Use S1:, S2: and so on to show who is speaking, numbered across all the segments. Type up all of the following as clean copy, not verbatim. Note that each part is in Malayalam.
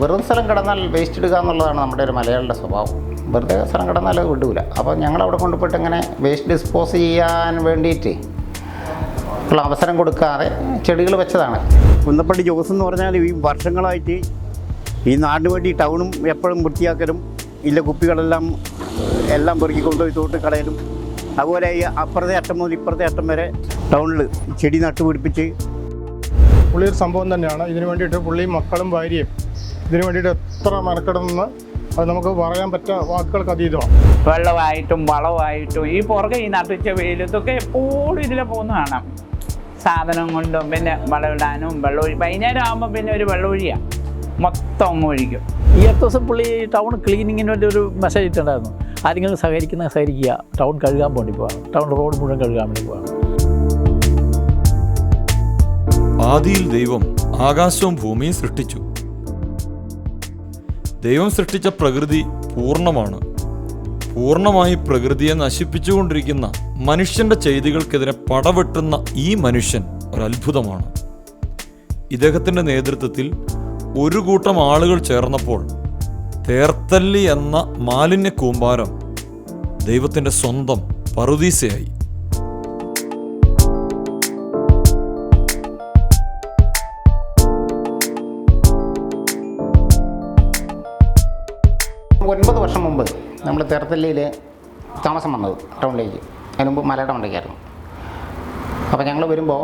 S1: വെറും സ്ഥലം കിടന്നാൽ വേസ്റ്റ് ഇടുക എന്നുള്ളതാണ് നമ്മുടെ ഒരു മലയാളിയുടെ സ്വഭാവം. വെറുതെ സ്ഥലം കിടന്നാൽ അത് വിടൂല. അപ്പോൾ ഞങ്ങളവിടെ കൊണ്ടുപോയിട്ട് ഇങ്ങനെ വേസ്റ്റ് ഡിസ്പോസ് ചെയ്യാൻ വേണ്ടിയിട്ട് ഉള്ള അവസരം കൊടുക്കാതെ ചെടികൾ വെച്ചതാണ്.
S2: കുന്നപ്പള്ളി ജോസ് എന്ന് പറഞ്ഞാൽ ഈ വർഷങ്ങളായിട്ട് ഈ നാടിന് വേണ്ടി ടൗണും എപ്പോഴും വൃത്തിയാക്കലും ഇല്ല കുപ്പികളെല്ലാം പെറുക്കി കൊണ്ടുപോയി തോട്ട് കളയലും, അതുപോലെ ഈ അപ്പുറത്തെ അറ്റം മുതൽ ഇപ്പുറത്തെ അറ്റം വരെ ടൗണിൽ ചെടി നട്ടുപിടിപ്പിച്ച്
S3: പുള്ളി ഒരു സംഭവം തന്നെയാണ്. ഇതിനു വേണ്ടിയിട്ട് പുള്ളിയും മക്കളും ഭാര്യയും ഇതിനു വേണ്ടിയിട്ട് എത്ര മെനക്കെടുന്ന അത് നമുക്ക് പറയാൻ പറ്റുക വാക്കുകൾക്ക് അതീതമാണ്.
S4: വെള്ളമായിട്ടും വളമായിട്ടും ഈ പുറകെ ഈ നട്ടിച്ച വെയിലത്തൊക്കെ എപ്പോഴും ഇതിലെ പോകുന്ന കാണാം. സാധനം കൊണ്ടും പിന്നെ വളമിടാനും വെള്ളമൊഴി വൈകുന്നേരം ആകുമ്പോൾ പിന്നെ ഒരു വെള്ളമൊഴിയാണ് മൊത്തം അങ്ങ് ഒഴിക്കും.
S5: ഈ അടുത്ത ദിവസം പുള്ളി ടൗൺ ക്ലീനിങ്ങിന് വേണ്ടി ഒരു മെസ്സേജ് ഇട്ടുണ്ടായിരുന്നു. ആരെങ്കിലും സഹകരിക്കുക, ടൗൺ കഴുകാൻ വേണ്ടി പോവാണ്, ടൗൺ റോഡ് മുഴുവൻ കഴുകാൻ വേണ്ടി പോവാണ്.
S6: ആദിയിൽ ദൈവം ആകാശവും ഭൂമിയും സൃഷ്ടിച്ചു. ദൈവം സൃഷ്ടിച്ച പ്രകൃതി പൂർണ്ണമാണ്. പൂർണ്ണമായി പ്രകൃതിയെ നശിപ്പിച്ചുകൊണ്ടിരിക്കുന്ന മനുഷ്യന്റെ ചെയ്തികൾക്കെതിരെ പടവെട്ടുന്ന ഈ മനുഷ്യൻ ഒരത്ഭുതമാണ്. ഇദ്ദേഹത്തിൻ്റെ നേതൃത്വത്തിൽ ഒരു കൂട്ടം ആളുകൾ ചേർന്നപ്പോൾ തേർത്തല്ലി എന്ന മാലിന്യ കൂമ്പാരം ദൈവത്തിൻ്റെ സ്വന്തം പറുദീസയായി.
S1: ഒൻപത് വർഷം മുമ്പ് നമ്മൾ തേർത്തല്ലിയിൽ താമസം വന്നത് ടൗണിലേക്ക്. അതിന് മുമ്പ് മലയുടെ മണ്ടയ്ക്കായിരുന്നു. അപ്പോൾ ഞങ്ങൾ വരുമ്പോൾ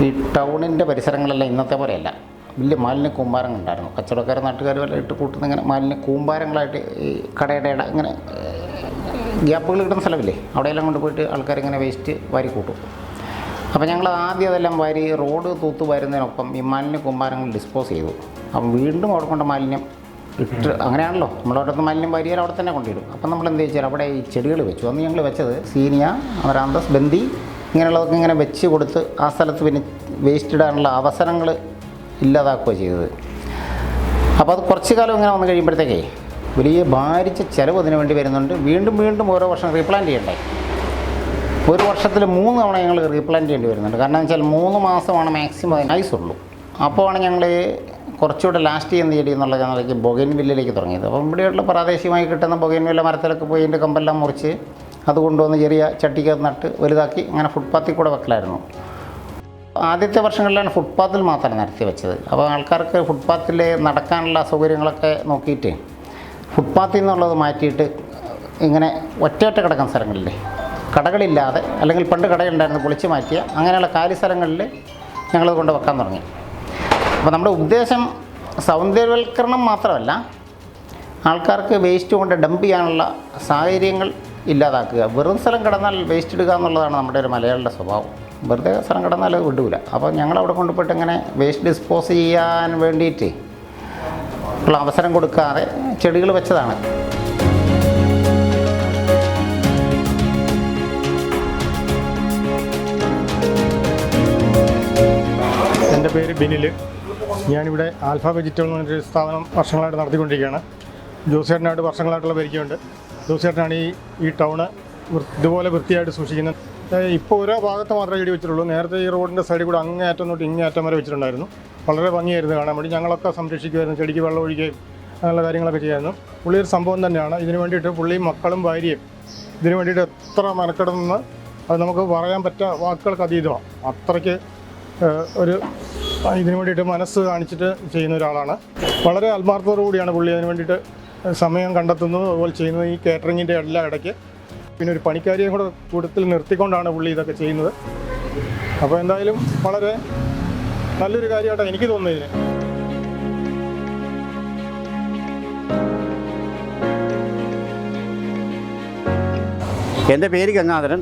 S1: ഈ ടൗണിൻ്റെ പരിസരങ്ങളെല്ലാം ഇന്നത്തെ പോലെയല്ല, വലിയ മാലിന്യ കൂമ്പാരങ്ങളുണ്ടായിരുന്നു. കച്ചവടക്കാരും നാട്ടുകാരും എല്ലാം ഇട്ട് കൂട്ടുന്ന ഇങ്ങനെ മാലിന്യ കൂമ്പാരങ്ങളായിട്ട് ഈ കടയുടെ ഇങ്ങനെ ഗ്യാപ്പുകൾ കിട്ടുന്ന സ്ഥലമില്ലേ, അവിടെയെല്ലാം കൊണ്ടുപോയിട്ട് ആൾക്കാരിങ്ങനെ വേസ്റ്റ് വാരി കൂട്ടും. അപ്പോൾ ഞങ്ങൾ ആദ്യം അതെല്ലാം വാരി റോഡ് തൂത്ത് വരുന്നതിനൊപ്പം ഈ മാലിന്യ കൂമ്പാരങ്ങൾ ഡിസ്പോസ് ചെയ്തു. അപ്പം വീണ്ടും അവിടെ കൊണ്ട് മാലിന്യം ഇട്ട്, അങ്ങനെയാണല്ലോ നമ്മളവിടുത്തെ മാലിന്യം വാരിയാൽ അവിടെ തന്നെ കൊണ്ടിടും. അപ്പം നമ്മൾ എന്ത് വെച്ചാൽ അവിടെ ഈ ചെടികൾ വെച്ചു. അന്ന് ഞങ്ങൾ വെച്ചത് സീനിയ, അമരാന്തസ്, ബന്ദി ഇങ്ങനെയുള്ളതൊക്കെ ഇങ്ങനെ വെച്ച് കൊടുത്ത് ആ സ്ഥലത്ത് പിന്നെ വേസ്റ്റ് ഇടാനുള്ള അവസരങ്ങൾ ഇല്ലാതാക്കുക ചെയ്തത്. അപ്പോൾ അത് കുറച്ച് കാലം ഇങ്ങനെ വന്നു കഴിയുമ്പോഴത്തേക്കേ വലിയ ഭാരിച്ച ചിലവ് അതിന് വേണ്ടി വരുന്നുണ്ട്. വീണ്ടും ഓരോ വർഷം റീപ്ലാന്റ് ചെയ്യണ്ടേ. ഒരു വർഷത്തിൽ 3 തവണ ഞങ്ങൾ റീപ്ലാന്റ് ചെയ്യേണ്ടി വരുന്നുണ്ട്. കാരണം എന്ന് വെച്ചാൽ 3 മാസമാണ് മാക്സിമം അതിന് ഐസുള്ളൂ. അപ്പോഴാണ് ഞങ്ങൾ കുറച്ചുകൂടെ ലാസ്റ്റ് ചെയ്യുന്ന ചെടി എന്നുള്ള ഞങ്ങൾക്ക് ബൊഗൈൻവില്ലയിലേക്ക് തുടങ്ങിയത്. അപ്പം ഇവിടെയുള്ള പ്രാദേശികമായി കിട്ടുന്ന ബൊഗൈൻവില്ല മരത്തിലൊക്കെ പോയി അതിൻ്റെ കമ്പെല്ലാം മുറിച്ച് അത് കൊണ്ടുവന്ന് ചെറിയ ചട്ടിക്കകത്ത് നട്ട് വലുതാക്കി അങ്ങനെ ഫുട്പാത്തിൽ കൂടെ വെക്കലായിരുന്നു. ആദ്യത്തെ വർഷങ്ങളിലാണ് ഫുട്പാത്തിൽ മാത്രം നിരത്തി വെച്ചത്. അപ്പോൾ ആൾക്കാർക്ക് ഫുട്പാത്തിൽ നടക്കാനുള്ള സൗകര്യങ്ങളൊക്കെ നോക്കിയിട്ട് ഫുട്പാത്തിൽ നിന്നുള്ളത് മാറ്റിയിട്ട് ഇങ്ങനെ ഒറ്റ കിടക്കുന്ന സ്ഥലങ്ങളില്ലേ, കടകളില്ലാതെ, അല്ലെങ്കിൽ പണ്ട് കടയുണ്ടായിരുന്നു പൊളിച്ച് മാറ്റിയ അങ്ങനെയുള്ള കാലി സ്ഥലങ്ങളിൽ ഞങ്ങളത് കൊണ്ട് വെക്കാൻ തുടങ്ങി. അപ്പോൾ നമ്മുടെ ഉദ്ദേശം സൗന്ദര്യവൽക്കരണം മാത്രമല്ല, ആൾക്കാർക്ക് വേസ്റ്റ് കൊണ്ട് ഡംപ് ചെയ്യാനുള്ള സാഹചര്യങ്ങൾ ഇല്ലാതാക്കുക. വെറും സ്ഥലം കിടന്നാൽ വേസ്റ്റ് ഇടുക എന്നുള്ളതാണ് നമ്മുടെ ഒരു മലയാളിയുടെ സ്വഭാവം. വെറുതെ സ്ഥലം കിടന്നാൽ അത് വിടൂല. അപ്പോൾ ഞങ്ങളവിടെ കൊണ്ടുപോയിട്ട് ഇങ്ങനെ വേസ്റ്റ് ഡിസ്പോസ് ചെയ്യാൻ വേണ്ടിയിട്ട് ഉള്ള അവസരം കൊടുക്കാതെ ചെടികൾ വെച്ചതാണ്.
S3: എൻ്റെ പേര് ബിനിൽ. ഞാനിവിടെ ആൽഫ വെജിറ്റബിൾ എന്ന് പറഞ്ഞൊരു സ്ഥാപനം വർഷങ്ങളായിട്ട് നടത്തിക്കൊണ്ടിരിക്കുകയാണ്. ജോസേട്ടനായിട്ട് വർഷങ്ങളായിട്ടുള്ള പരിചയമുണ്ട്. ജോസേട്ടനാണ് ഈ ടൗണ് ഇതുപോലെ വൃത്തിയായിട്ട് സൂക്ഷിക്കുന്നത്. ഇപ്പോൾ ഓരോ ഭാഗത്ത് മാത്രമേ ചെടി വെച്ചിട്ടുള്ളൂ. നേരത്തെ ഈ റോഡിൻ്റെ സൈഡിൽ കൂടെ അങ്ങേയറ്റം തൊട്ട് ഇങ്ങേയറ്റം വരെ വെച്ചിട്ടുണ്ടായിരുന്നു. വളരെ ഭംഗിയായിരുന്നു കാണാൻ വേണ്ടി. ഞങ്ങളൊക്കെ സംരക്ഷിക്കുമായിരുന്നു, ചെടിക്ക് വെള്ളം ഒഴിക്കുകയും അങ്ങനെയുള്ള കാര്യങ്ങളൊക്കെ ചെയ്യായിരുന്നു. പുള്ളി ഒരു സംഭവം തന്നെയാണ്. ഇതിനു വേണ്ടിയിട്ട് പുള്ളിയും മക്കളും ഭാര്യയും ഇതിനു വേണ്ടിയിട്ട് എത്ര മെനക്കെടുന്ന അത് നമുക്ക് പറയാൻ പറ്റുക വാക്കുകൾക്ക് അതീതമാണ്. അത്രയ്ക്ക് ഒരു ഇതിനു വേണ്ടിയിട്ട് മനസ്സ് കാണിച്ചിട്ട് ചെയ്യുന്ന ഒരാളാണ്. വളരെ ആത്മാർത്ഥതയോടു കൂടിയാണ് പുള്ളി അതിന് വേണ്ടിയിട്ട് സമയം കണ്ടെത്തുന്നത്, അതുപോലെ ചെയ്യുന്നത്. ഈ കേറ്ററിങ്ങിൻ്റെ എല്ലാ ഇടയ്ക്ക് പിന്നെ ഒരു പണിക്കാരിയെ കൂടെ കൂട്ടത്തിൽ നിർത്തിക്കൊണ്ടാണ് പുള്ളി ഇതൊക്കെ ചെയ്യുന്നത്. അപ്പോൾ എന്തായാലും വളരെ നല്ലൊരു കാര്യമായിട്ടാണ് എനിക്ക് തോന്നുന്നത് ഇതിന്.
S2: എൻ്റെ പേര് ഗംഗാധരൻ.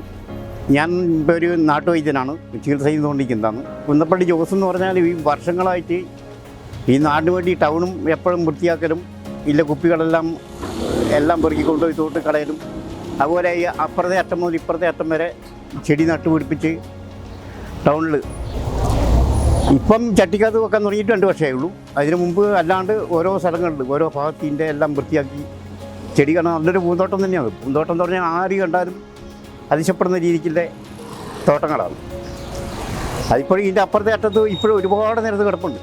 S2: ഞാൻ ഇപ്പോൾ ഒരു നാട്ടുവൈദ്യനാണ്, ചികിത്സ ചെയ്തുകൊണ്ടിരിക്കുന്നതാണ്. കുന്നപ്പള്ളി ജോസ് എന്ന് പറഞ്ഞാൽ ഈ വർഷങ്ങളായിട്ട് ഈ നാടിന് വേണ്ടി ടൗണും എപ്പോഴും വൃത്തിയാക്കലും ഇല്ല കുപ്പികളെല്ലാം പെറുക്കി കൊണ്ടുപോയി തോട്ട് കളയലും, അതുപോലെ ഈ അപ്പുറത്തെ അറ്റം മുതൽ ഇപ്പുറത്തെ അറ്റം വരെ ചെടി നട്ടുപിടിപ്പിച്ച് ടൗണിൽ ഇപ്പം ചട്ടിക്കകത്ത് വെക്കാൻ തുടങ്ങിയിട്ട് 2 വർഷമേ ഉള്ളൂ. അതിന് മുമ്പ് അല്ലാണ്ട് ഓരോ സ്ഥലങ്ങളിൽ ഓരോ ഭാഗത്തിൻ്റെ എല്ലാം വൃത്തിയാക്കി ചെടി കാണാൻ നല്ലൊരു പൂന്തോട്ടം തന്നെയാണ്. പൂന്തോട്ടം എന്ന് പറഞ്ഞാൽ ആര് കണ്ടാലും അതിശപ്പെടുന്ന രീതിക്കുള്ള തോട്ടങ്ങളാണ്. അതിപ്പോഴും ഇതിൻ്റെ അപ്പുറത്തെ അറ്റത്ത് ഇപ്പോഴും ഒരുപാട് നേരത്ത് കിടപ്പുണ്ട്.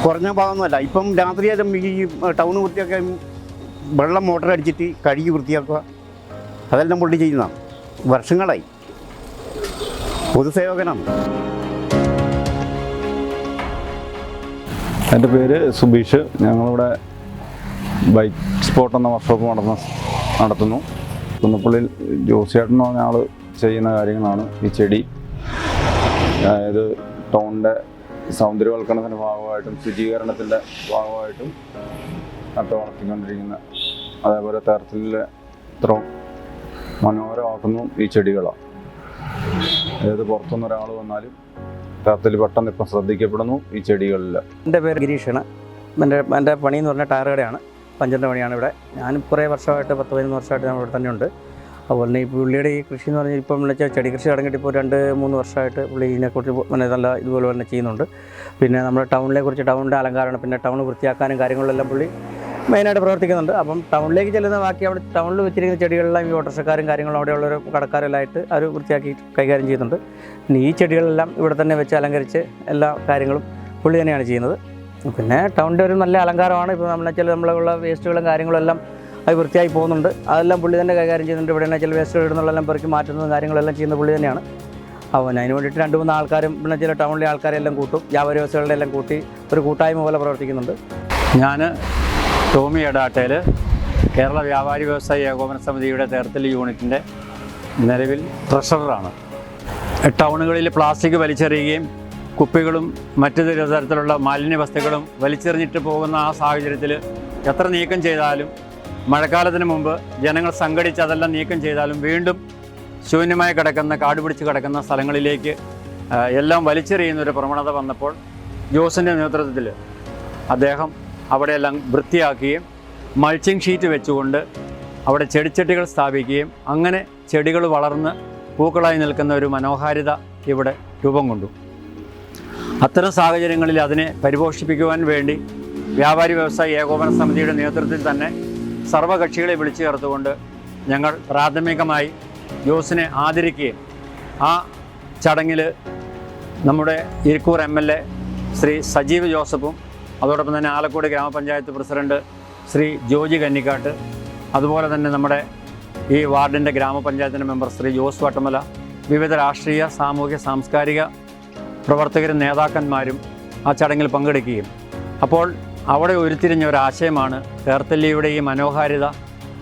S2: കുറഞ്ഞ ഭാഗമൊന്നുമല്ല. ഇപ്പം രാത്രിയാലും ഈ ടൗൺ വൃത്തിയാക്കാൻ വെള്ളം മോട്ടർ അടിച്ചിട്ട് കഴുകി വൃത്തിയാക്കുക, അതെല്ലാം പുള്ളി ചെയ്യുന്നതാണ്. വർഷങ്ങളായി പൊതുസേവകനാണ്.
S7: എൻ്റെ പേര് സുബീഷ്. ഞങ്ങളിവിടെ ബൈക്ക് സ്പോട്ട് എന്ന വർക്ക്ഷോപ്പ് നടത്തുന്നു. കുന്നപ്പള്ളിയിൽ ജോസിയേട്ടൻ എന്ന് പറഞ്ഞ ആൾ ചെയ്യുന്ന കാര്യങ്ങളാണ് ഈ ചെടി. അതായത് ടൗണിൻ്റെ സൗന്ദര്യവൽക്കരണത്തിൻ്റെ ഭാഗമായിട്ടും ശുചീകരണത്തിൻ്റെ ഭാഗമായിട്ടും നട്ട് വളർത്തിക്കൊണ്ടിരിക്കുന്ന, അതേപോലെ തരത്തിലെ ഇത്ര മനോഹരമാക്കുന്നു ഈ ചെടികളാണ്. ഏത് പുറത്തുനിന്ന് ഒരാൾ വന്നാലും തരത്തിൽ പെട്ടെന്ന് ഇപ്പം ശ്രദ്ധിക്കപ്പെടുന്നു ഈ ചെടികളിൽ.
S8: എൻ്റെ പേര് ഗിരീഷാണ്. എൻ്റെ പണി എന്ന് പറഞ്ഞാൽ ടയർ കടയാണ്, പഞ്ചറിൻ്റെ പണിയാണ് ഇവിടെ. ഞാൻ കുറേ വർഷമായിട്ട് 10-15 വർഷമായിട്ട് ഞാൻ ഇവിടെ തന്നെ ഉണ്ട്. അതുപോലെ തന്നെ ഈ പുള്ളിയുടെ ഈ കൃഷി എന്ന് പറഞ്ഞാൽ ഇപ്പം വെച്ചാൽ ചെടി കൃഷി തുടങ്ങിയിട്ട് ഇപ്പോൾ 2-3 വർഷമായിട്ട് പുള്ളി ഇതിനെക്കുറിച്ച് നല്ല ഇതുപോലെ തന്നെ ചെയ്യുന്നുണ്ട്. പിന്നെ നമ്മുടെ ടൗണിൻ്റെ അലങ്കാരമാണ്, പിന്നെ ടൗൺ വൃത്തിയാക്കാനും കാര്യങ്ങളിലെല്ലാം പുള്ളി മെയിനായിട്ട് പ്രവർത്തിക്കുന്നുണ്ട്. അപ്പം ടൗണിലേക്ക് ചെല്ലുന്ന ബാക്കി അവിടെ ടൗണിൽ വെച്ചിരിക്കുന്ന ചെടികളെല്ലാം ഈ ഓട്ടോറിക്ഷക്കാരും കാര്യങ്ങളും അവിടെയുള്ളൊരു കടക്കാരെല്ലാമായിട്ട് അവർ വൃത്തിയാക്കി കൈകാര്യം ചെയ്യുന്നുണ്ട്. പിന്നെ ഈ ചെടികളെല്ലാം ഇവിടെ തന്നെ വെച്ച് അലങ്കരിച്ച് എല്ലാ കാര്യങ്ങളും പുള്ളി തന്നെയാണ് ചെയ്യുന്നത്. പിന്നെ ടൗണിൻ്റെ ഒരു നല്ല അലങ്കാരമാണ്. ഇപ്പോൾ നമ്മളുള്ള വേസ്റ്റുകളും കാര്യങ്ങളും എല്ലാം അത് വൃത്തിയായി പോകുന്നുണ്ട്. അതെല്ലാം പുള്ളി തന്നെ കൈകാര്യം ചെയ്യുന്നുണ്ട്. ഇവിടെ തന്നെ ചില വേസ്റ്റുകൾ ഇടുന്നുള്ളതെല്ലാം പെറുക്കി മാറ്റുന്നതും കാര്യങ്ങളെല്ലാം ചെയ്യുന്ന പുള്ളി തന്നെയാണ്. അവൻ അതിന് വേണ്ടിയിട്ട് 2-3 ആൾക്കാരും പിന്നെ ചില ടൗണിലെ ആൾക്കാരെല്ലാം കൂട്ടും, വ്യാപാരി വ്യവസായികളുടെ എല്ലാം കൂട്ടി ഒരു കൂട്ടായ്മ പോലെ പ്രവർത്തിക്കുന്നുണ്ട്.
S9: ഞാൻ ടോമി എടാട്ടയിൽ കേരള വ്യാപാരി വ്യവസായി ഏകോപന സമിതിയുടെ തേർത്തലി യൂണിറ്റിൻ്റെ നിലവിൽ ട്രഷററാണ്. ടൗണുകളിൽ പ്ലാസ്റ്റിക് വലിച്ചെറിയുകയും കുപ്പികളും മറ്റു തരത്തിലുള്ള മാലിന്യ വസ്തുക്കളും വലിച്ചെറിഞ്ഞിട്ട് പോകുന്ന ആ സാഹചര്യത്തിൽ എത്ര നീക്കം ചെയ്താലും മഴക്കാലത്തിന് മുമ്പ് ജനങ്ങൾ സംഘടിച്ച് അതെല്ലാം നീക്കം ചെയ്താലും വീണ്ടും ശൂന്യമായി കിടക്കുന്ന കാട് പിടിച്ച് കിടക്കുന്ന സ്ഥലങ്ങളിലേക്ക് എല്ലാം വലിച്ചെറിയുന്നൊരു പ്രവണത വന്നപ്പോൾ ജോസിൻ്റെ നേതൃത്വത്തിൽ അദ്ദേഹം അവിടെയെല്ലാം വൃത്തിയാക്കുകയും മൾച്ചിങ് ഷീറ്റ് വെച്ചുകൊണ്ട് അവിടെ ചെടിച്ചട്ടികൾ സ്ഥാപിക്കുകയും അങ്ങനെ ചെടികൾ വളർന്ന് പൂക്കളായി നിൽക്കുന്ന ഒരു മനോഹാരിത ഇവിടെ രൂപം കൊണ്ടു. അത്തരം സാഹചര്യങ്ങളിൽ അതിനെ പരിപോഷിപ്പിക്കുവാൻ വേണ്ടി വ്യാപാരി വ്യവസായി ഏകോപന സമിതിയുടെ നേതൃത്വത്തിൽ തന്നെ സർവകക്ഷികളെ വിളിച്ചു ചേർത്തുകൊണ്ട് ഞങ്ങൾ പ്രാഥമികമായി ജോസിനെ ആദരിക്കുകയും ആ ചടങ്ങിൽ നമ്മുടെ ഇരിക്കൂർ MLA ശ്രീ സജീവ് ജോസഫും അതോടൊപ്പം തന്നെ ആലക്കോട് ഗ്രാമപഞ്ചായത്ത് പ്രസിഡന്റ് ശ്രീ ജോജി കന്നിക്കാട്ട്, അതുപോലെ തന്നെ നമ്മുടെ ഈ വാർഡിൻ്റെ ഗ്രാമപഞ്ചായത്തിൻ്റെ മെമ്പർ ശ്രീ ജോസ് വട്ടമല, വിവിധ രാഷ്ട്രീയ സാമൂഹ്യ സാംസ്കാരിക പ്രവർത്തകരും നേതാക്കന്മാരും ആ ചടങ്ങിൽ പങ്കെടുക്കുകയും അപ്പോൾ അവിടെ ഉരുത്തിരിഞ്ഞ ഒരാശയമാണ് തേർത്തല്ലിയുടെ ഈ മനോഹാരിത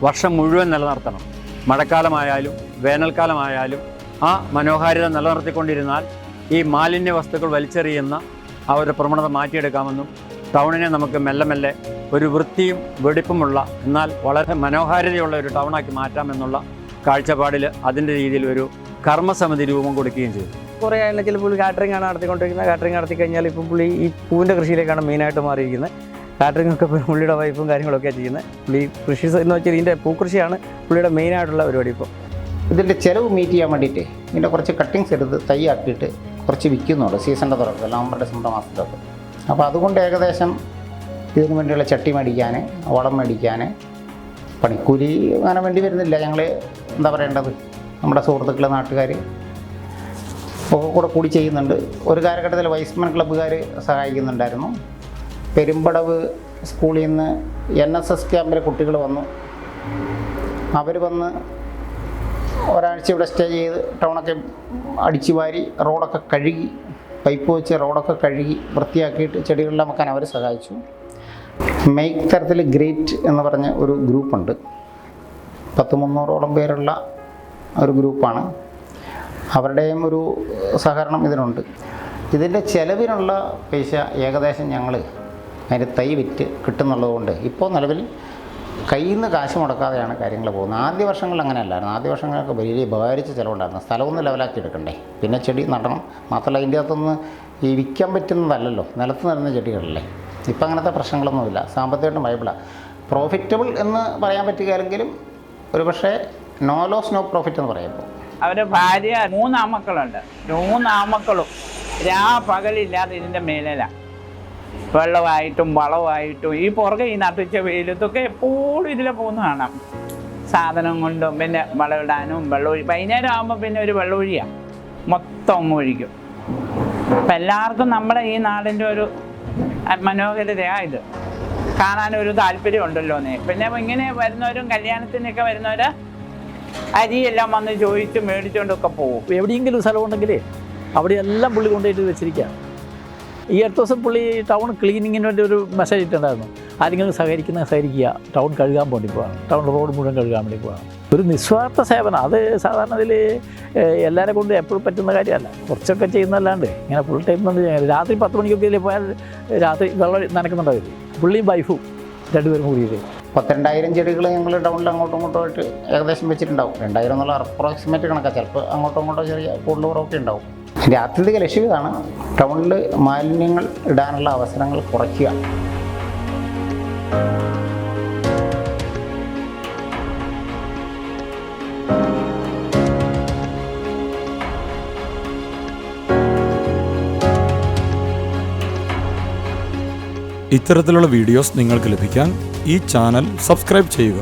S9: വർഷം മുഴുവൻ നിലനിർത്തണം. മഴക്കാലമായാലും വേനൽക്കാലമായാലും ആ മനോഹാരിത നിലനിർത്തിക്കൊണ്ടിരുന്നാൽ ഈ മാലിന്യ വസ്തുക്കൾ വലിച്ചെറിയുന്ന ആ ഒരു പ്രവണത മാറ്റിയെടുക്കാമെന്നും ടൗണിനെ നമുക്ക് മെല്ലെ മെല്ലെ ഒരു വൃത്തിയും വെടിപ്പുമുള്ള എന്നാൽ വളരെ മനോഹാരിതയുള്ള ഒരു ടൗണാക്കി മാറ്റാമെന്നുള്ള കാഴ്ചപ്പാടിൽ അതിൻ്റെ രീതിയിൽ ഒരു കർമ്മസമിതി രൂപം കൊടുക്കുകയും ചെയ്തു.
S8: കുറേ ആയാലും ചില പുള്ളി കാറ്ററിംഗ് ആണ് നടത്തിക്കൊണ്ടിരിക്കുന്നത്. കാറ്ററിംഗ് നടത്തി കഴിഞ്ഞാൽ ഇപ്പം പുള്ളി ഈ പൂവിൻ്റെ കൃഷിയിലേക്കാണ് മെയിനായിട്ട് മാറിയിരിക്കുന്നത്. കാറ്ററിംഗ് ഒക്കെ പുള്ളിയുടെ വൈഫും കാര്യങ്ങളൊക്കെയാണ് ചെയ്യുന്നത്. പുള്ളി കൃഷി എന്ന് വെച്ചാൽ ഇതിൻ്റെ പൂക്കൃഷിയാണ് പുള്ളിയുടെ മെയിനായിട്ടുള്ള പരിപാടി. ഇപ്പോൾ
S1: ഇതിൻ്റെ ചിലവ് മീറ്റ് ചെയ്യാൻ വേണ്ടിയിട്ട് ഇതിൻ്റെ കുറച്ച് കട്ടിങ്സ് എടുത്ത് തൈയാക്കിയിട്ട് കുറച്ച് വിൽക്കുന്നുണ്ട് സീസണിൻ്റെ തുടക്കം നവംബർ ഡിസംബർ മാസത്തിലൊക്കെ. അപ്പോൾ അതുകൊണ്ട് ഏകദേശം ഇതിനു വേണ്ടിയുള്ള ചട്ടി മേടിക്കാൻ, വളം മേടിക്കാൻ പണിക്കൂലി അങ്ങനെ വേണ്ടി വരുന്നില്ല. ഞങ്ങൾ എന്താ പറയേണ്ടത്, നമ്മുടെ സുഹൃത്തുക്കൾ നാട്ടുകാർ ഒക്കെ കൂടി ചെയ്യുന്നുണ്ട്. ഒരു കാലഘട്ടത്തിൽ വൈസ്മാൻ ക്ലബ്ബുകാർ സഹായിക്കുന്നുണ്ടായിരുന്നു. പെരുമ്പടവ് സ്കൂളിൽ നിന്ന് NSS ക്യാമ്പിലെ കുട്ടികൾ വന്നു. അവർ വന്ന് ഒരാഴ്ച ഇവിടെ സ്റ്റേ ചെയ്ത് ടൗണൊക്കെ അടിച്ചു വാരി റോഡൊക്കെ കഴുകി, പൈപ്പ് വെച്ച് റോഡൊക്കെ കഴുകി വൃത്തിയാക്കിയിട്ട് ചെടികളെല്ലാം വെക്കാൻ അവർ സഹായിച്ചു. മെയ്ക്ക് തരത്തിൽ ഗ്രേറ്റ് എന്ന് പറഞ്ഞ ഒരു ഗ്രൂപ്പുണ്ട്. 100-300ഓളം പേരുള്ള ഒരു ഗ്രൂപ്പാണ്. അവരുടെയും ഒരു സഹകരണം ഇതിനുണ്ട്. ഇതിൻ്റെ ചിലവിനുള്ള പൈസ ഏകദേശം ഞങ്ങൾ അതിൻ്റെ തൈ വിറ്റ് കിട്ടുന്നുള്ളത് കൊണ്ട് ഇപ്പോൾ നിലവിൽ കയ്യിൽ നിന്ന് കാശ് മുടക്കാതെയാണ് കാര്യങ്ങൾ പോകുന്നത്. ആദ്യ വർഷങ്ങളിൽ അങ്ങനെയല്ലായിരുന്നു. ആദ്യ വർഷങ്ങളൊക്കെ വലിയ ഭാരിച്ച ചിലവുണ്ടായിരുന്നു. സ്ഥലമൊന്ന് ലെവലാക്കി എടുക്കണ്ടേ, പിന്നെ ചെടി നടണം. മാത്രമല്ല അതിൻ്റെ അകത്തൊന്ന് ഈ വിൽക്കാൻ പറ്റുന്നതല്ലല്ലോ, നിലത്ത് നിറഞ്ഞ ചെടികളല്ലേ. ഇപ്പം അങ്ങനത്തെ പ്രശ്നങ്ങളൊന്നുമില്ല. സാമ്പത്തികമായിട്ടും വയബിളാണ്. പ്രോഫിറ്റബിൾ എന്ന് പറയാൻ പറ്റുകയാണെങ്കിലും ഒരു പക്ഷേ നോ ലോസ് നോ പ്രോഫിറ്റ് എന്ന് പറയുമ്പോൾ
S4: അവരുടെ ഭാര്യ 3 ആമക്കളുണ്ട്. 3 ആമക്കളും പകലില്ലാതെ ഇതിൻ്റെ മേലിലാണ് വെള്ളമായിട്ടും വളമായിട്ടും ഈ പുറകെ ഈ നട്ടുച്ച വെയിലത്തൊക്കെ എപ്പോഴും ഇതിലെ പോകുന്ന കാണാം. സാധനം കൊണ്ടും പിന്നെ വളമിടാനും വെള്ളമൊഴി വൈകുന്നേരം ആകുമ്പോൾ പിന്നെ ഒരു വെള്ളമൊഴിയാണ്, മൊത്തം അങ്ങ് ഒഴിക്കും. അപ്പം എല്ലാവർക്കും നമ്മുടെ ഈ നാടിൻ്റെ ഒരു മനോഹരതയാണ് ഇത്. കാണാനൊരു താല്പര്യം ഉണ്ടല്ലോ എന്നേ. പിന്നെ ഇങ്ങനെ വരുന്നവരും കല്യാണത്തിനൊക്കെ വരുന്നവർ അരിയെല്ലാം വന്ന് ചോദിച്ച് മേടിച്ചുകൊണ്ടൊക്കെ പോകും.
S5: എവിടെയെങ്കിലും സ്ഥലമുണ്ടെങ്കിലേ അവിടെയെല്ലാം പുള്ളി കൊണ്ടുപോയിട്ട് വെച്ചിരിക്കുക. ഈ അടുത്ത ദിവസം പുള്ളി ടൗൺ ക്ലീനിങ്ങിന് വേണ്ടി ഒരു മെസ്സേജ് ഇട്ടുണ്ടായിരുന്നു. ആരെങ്കിലും സഹകരിക്കുക, ടൗൺ കഴുകാൻ വേണ്ടി പോവാണ്, ടൗൺ റോഡ് മുഴുവൻ കഴുകാൻ വേണ്ടി പോവാണ്. ഒരു നിസ്വാർത്ഥ സേവനം. അത് സാധാരണ ഇതിൽ എല്ലാവരെ കൊണ്ട് എപ്പോഴും പറ്റുന്ന കാര്യമല്ല. കുറച്ചൊക്കെ ചെയ്യുന്നതല്ലാണ്ട് ഇങ്ങനെ ഫുൾ ടൈം രാത്രി 10 മണിക്കൊക്കെ പോയാൽ രാത്രി വെള്ളം നനക്കുന്നുണ്ടാവില്ല. പുള്ളിയും വൈഫും രണ്ടുപേരും കൂടിയിട്ട്
S1: 32,000 ചെടികൾ ഞങ്ങൾ ടൗണിൽ അങ്ങോട്ടും ഇങ്ങോട്ടും ആയിട്ട് ഏകദേശം വെച്ചിട്ടുണ്ടാവും. 2,000 എന്നുള്ള അപ്രോക്സിമേറ്റ് കണക്കാണ്. ചിലപ്പോൾ അങ്ങോട്ടും ഇങ്ങോട്ടോ ചെറിയ കൂടുതൽ കുറവൊക്കെ ഉണ്ടാവും. എൻ്റെ ആത്യന്തിക ലക്ഷ്യം ഇതാണ്, ടൗണിൽ മാലിന്യങ്ങൾ ഇടാനുള്ള അവസരങ്ങൾ കുറയ്ക്കുക.
S6: ഇത്തരത്തിലുള്ള വീഡിയോസ് നിങ്ങൾക്ക് ലഭിക്കാൻ ഈ ചാനൽ സബ്സ്ക്രൈബ് ചെയ്യുക.